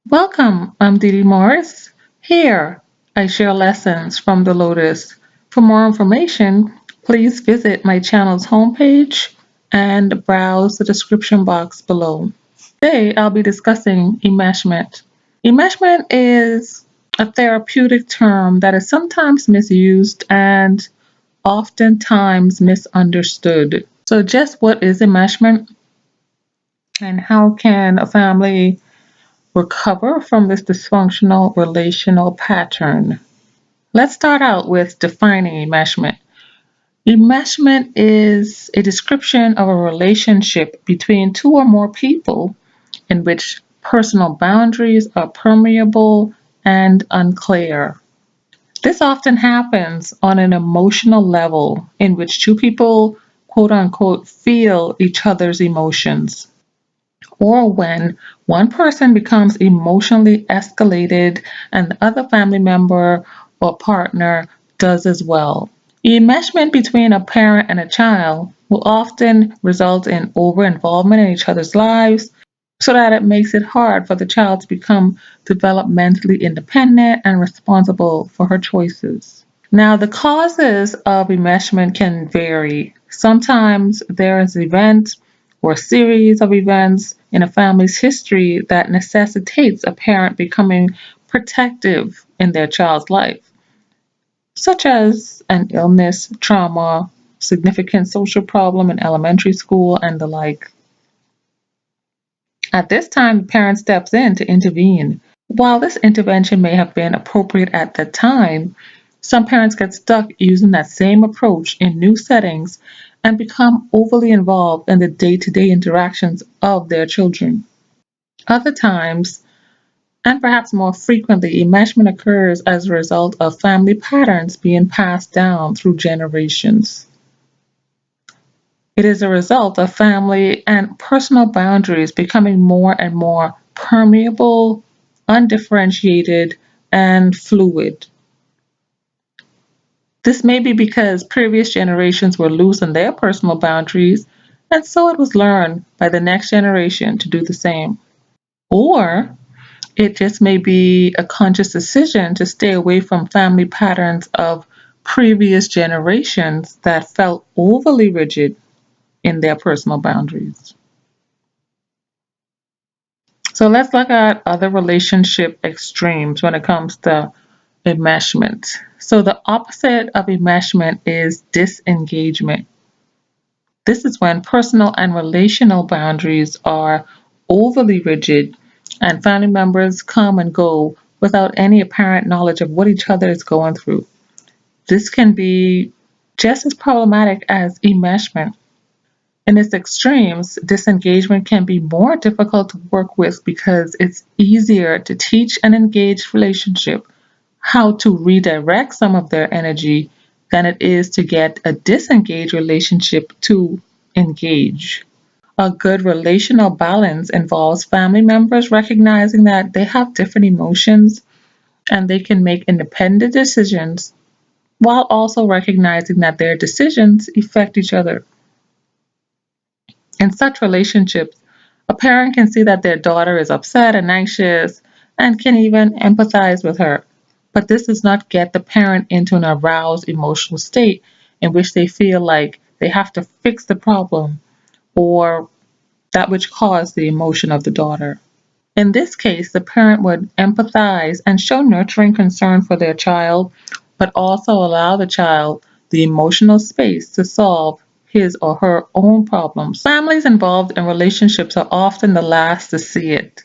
Welcome, I'm Dee Dee Morris. Here, I share lessons from the Lotus. For more information, please visit my channel's homepage and browse the description box below. Today, I'll be discussing enmeshment. Enmeshment is a therapeutic term that is sometimes misused and oftentimes misunderstood. So, just what is enmeshment and how can a family recover from this dysfunctional relational pattern? Let's start out with defining enmeshment. Enmeshment is a description of a relationship between two or more people in which personal boundaries are permeable and unclear. This often happens on an emotional level in which two people, quote unquote, feel each other's emotions, or when one person becomes emotionally escalated and the other family member or partner does as well. Enmeshment between a parent and a child will often result in over involvement in each other's lives so that it makes it hard for the child to become developmentally independent and responsible for her choices. Now, the causes of enmeshment can vary. Sometimes there is an event or a series of events in a family's history that necessitates a parent becoming protective in their child's life, such as an illness, trauma, significant social problem in elementary school, and the like. At this time, the parent steps in to intervene. While this intervention may have been appropriate at the time, some parents get stuck using that same approach in new settings and become overly involved in the day to day interactions of their children. Other times, and perhaps more frequently, enmeshment occurs as a result of family patterns being passed down through generations. It is a result of family and personal boundaries becoming more and more permeable, undifferentiated, and fluid. This may be because previous generations were loose in their personal boundaries, and so it was learned by the next generation to do the same. Or it just may be a conscious decision to stay away from family patterns of previous generations that felt overly rigid in their personal boundaries. So let's look at other relationship extremes when it comes to enmeshment. So the opposite of enmeshment is disengagement. This is when personal and relational boundaries are overly rigid and family members come and go without any apparent knowledge of what each other is going through. This can be just as problematic as enmeshment. In its extremes, disengagement can be more difficult to work with because it's easier to teach an engaged relationship how to redirect some of their energy than it is to get a disengaged relationship to engage. A good relational balance involves family members recognizing that they have different emotions and they can make independent decisions while also recognizing that their decisions affect each other. In such relationships, a parent can see that their daughter is upset and anxious and can even empathize with her. But this does not get the parent into an aroused emotional state in which they feel like they have to fix the problem or that which caused the emotion of the daughter. In this case, the parent would empathize and show nurturing concern for their child, but also allow the child the emotional space to solve his or her own problems. Families involved in relationships are often the last to see it,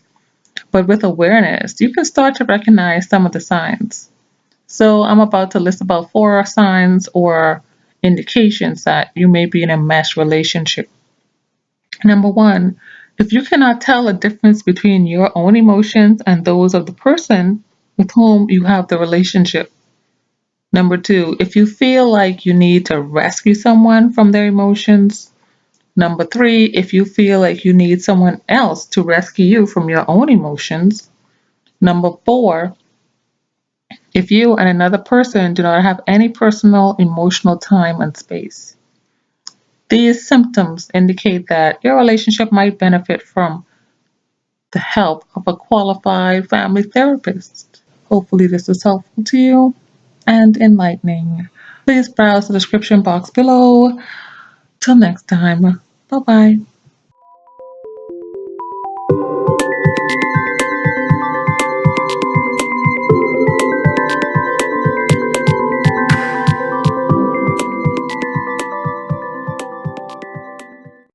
but with awareness, you can start to recognize some of the signs. So, I'm about to list about 4 signs or indications that you may be in a mesh relationship. Number one, if you cannot tell a difference between your own emotions and those of the person with whom you have the relationship. Number two, if you feel like you need to rescue someone from their emotions. Number three, if you feel like you need someone else to rescue you from your own emotions. Number four, if you and another person do not have any personal emotional time and space. These symptoms indicate that your relationship might benefit from the help of a qualified family therapist. Hopefully this is helpful to you and enlightening. Please browse the description box below. Till next time, bye-bye.